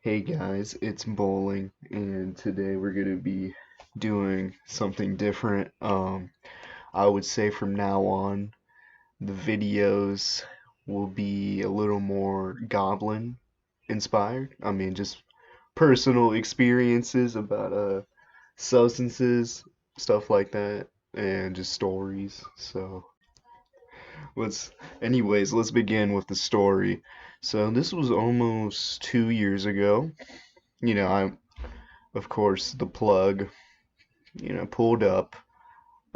Hey guys, it's bowling, and today we're gonna be doing something different. I would say from now on, the videos will be a little more goblin inspired. I mean, just personal experiences about substances, stuff like that, and just stories. So let's, let's begin with the story. So this was almost 2 years ago. I of course, the plug, pulled up.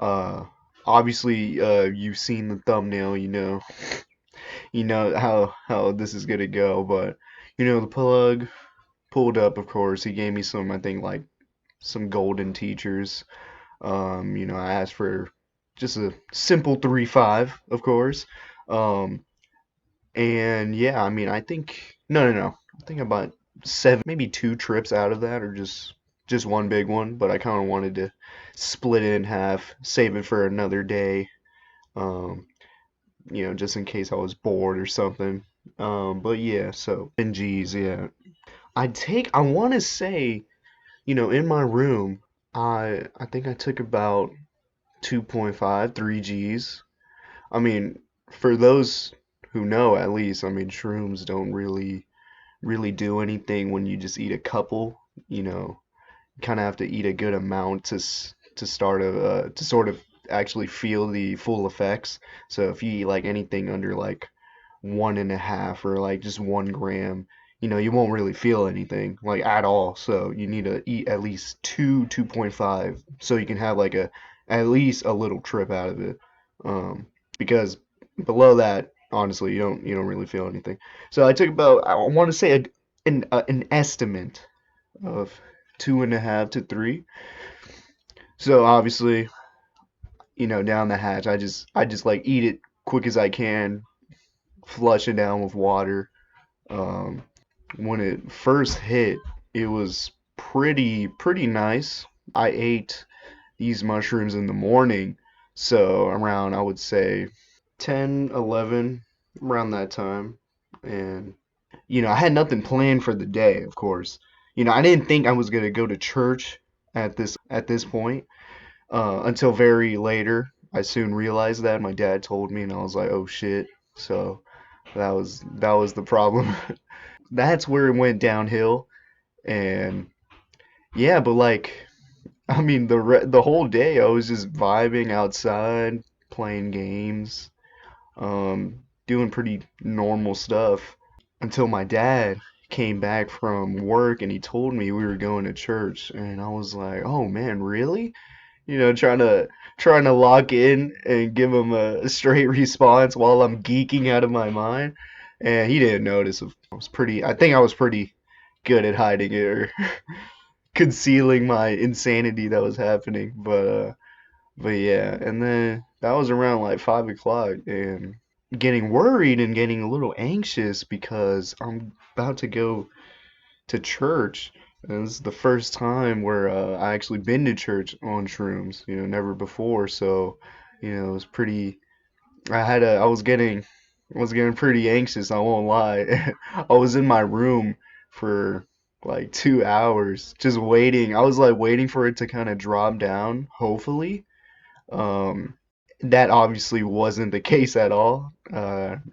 Uh, Obviously, you've seen the thumbnail, you know how this is gonna go. But the plug pulled up. Of course, he gave me some, I think, like some golden teachers. I asked for just a simple 3.5, of course. Um, and yeah, I mean, I think no. I think about seven, maybe two trips out of that, or just one big one. But I kind of wanted to split it in half, save it for another day. Um, just in case I was bored or something. But yeah, so NGs, yeah. I want to say, in my room, I think I took about 2.5, 3 Gs. I mean, for those who know, at least, I mean, shrooms don't really do anything when you just eat a couple. You know, kind of have to eat a good amount to start to sort of actually feel the full effects. So if you eat like anything under like 1.5 or like just 1 gram, you won't really feel anything like at all. So you need to eat at least 2.5 so you can have like a at least a little trip out of it. Because below that, honestly, you don't really feel anything. So I took about, I want to say an estimate of 2.5 to 3. So obviously, down the hatch, I just like eat it quick as I can, flush it down with water. Um, when it first hit, it was pretty nice. I ate these mushrooms in the morning, so around, I would say, 10, 11, around that time. And I had nothing planned for the day, of course. I didn't think I was gonna go to church at this point, until very later. I soon realized that my dad told me, and I was like, "Oh shit!" So that was the problem. That's where it went downhill, and yeah, but like, I mean, the whole day I was just vibing outside, playing games, doing pretty normal stuff until my dad came back from work and he told me we were going to church, and I was like, "Oh man, really?" Trying to lock in and give him a straight response while I'm geeking out of my mind. And he didn't notice. I think I was pretty good at hiding it or concealing my insanity that was happening. But yeah, and then that was around like 5 o'clock, and getting worried and getting a little anxious because I'm about to go to church. And this is the first time where I actually been to church on shrooms, never before. So, it was pretty. I was getting pretty anxious. I won't lie. I was in my room for like 2 hours, just waiting. I was like waiting for it to kind of drop down, hopefully. Um, that obviously wasn't the case at all.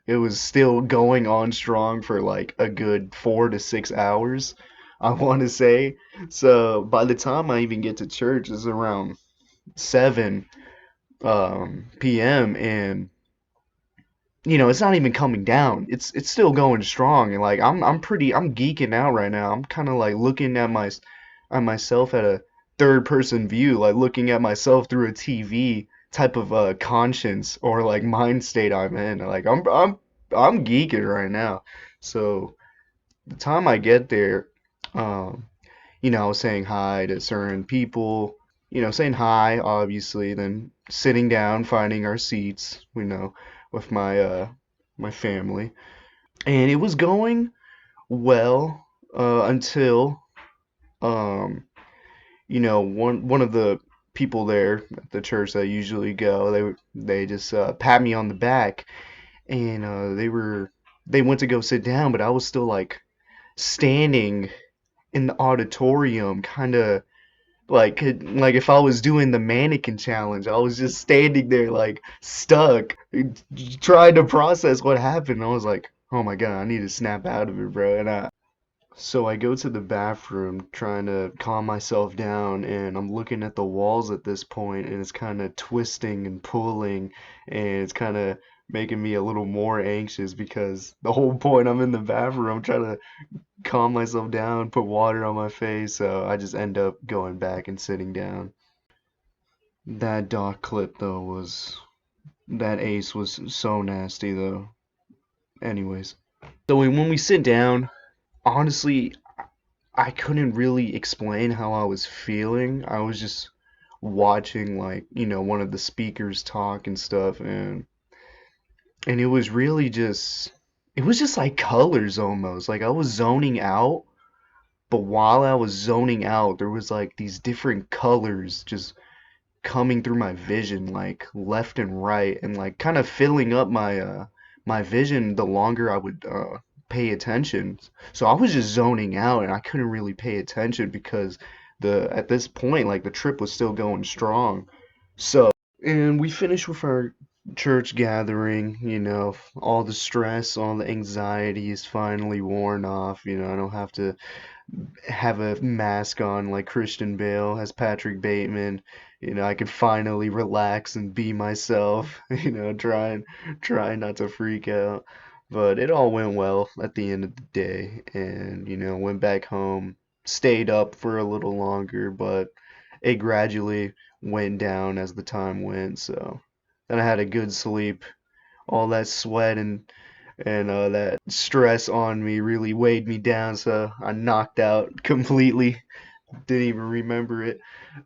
It was still going on strong for like a good 4 to 6 hours, I want to say. So by the time I even get to church, it's around 7 p.m. and it's not even coming down. It's still going strong, and like I'm geeking out right now. I'm kind of like looking at myself at a third person view, like looking at myself through a TV type of conscience or like mind state I'm in. Like I'm geeking right now. So the time I get there, um, I was saying hi to certain people, saying hi, obviously, then sitting down, finding our seats, with my family. And it was going well, until um, one of the people there at the church that I usually go, they just pat me on the back, and they went to go sit down, but I was still like standing in the auditorium, kind of like if I was doing the mannequin challenge. I was just standing there like stuck, trying to process what happened. I was like, oh my God, I need to snap out of it, bro. So I go to the bathroom trying to calm myself down, and I'm looking at the walls at this point, and it's kind of twisting and pulling, and it's kind of making me a little more anxious because the whole point I'm in the bathroom, I'm trying to calm myself down, put water on my face, so I just end up going back and sitting down. That doc clip though that ace was so nasty though. Anyways, so when we sit down, honestly, I couldn't really explain how I was feeling. I was just watching like, one of the speakers talk and stuff, and it was just like colors almost. Like I was zoning out, but while I was zoning out, there was like these different colors just coming through my vision like left and right, and like kind of filling up my vision the longer I would pay attention. So I was just zoning out and I couldn't really pay attention because the at this point like the trip was still going strong. So and we finished with our church gathering, all the stress, all the anxiety is finally worn off. I don't have to have a mask on like Christian Bale as Patrick Bateman. I could finally relax and be myself, trying not to freak out. But it all went well at the end of the day, and went back home, stayed up for a little longer, but it gradually went down as the time went. So then I had a good sleep. All that sweat and that stress on me really weighed me down, so I knocked out completely. Didn't even remember it.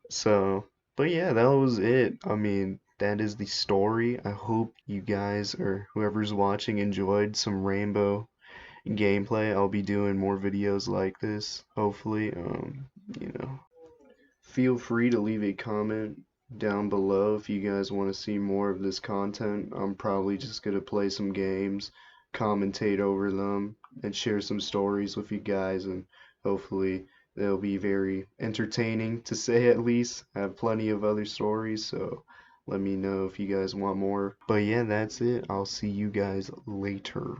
So, but yeah, that was it. I mean, that is the story. I hope you guys or whoever's watching enjoyed some Rainbow gameplay. I'll be doing more videos like this, hopefully. You know, Feel free to leave a comment down below if you guys want to see more of this content. I'm probably just going to play some games, commentate over them, and share some stories with you guys, and hopefully they'll be very entertaining to say at least. I have plenty of other stories, so let me know if you guys want more. But yeah, that's it. I'll see you guys later.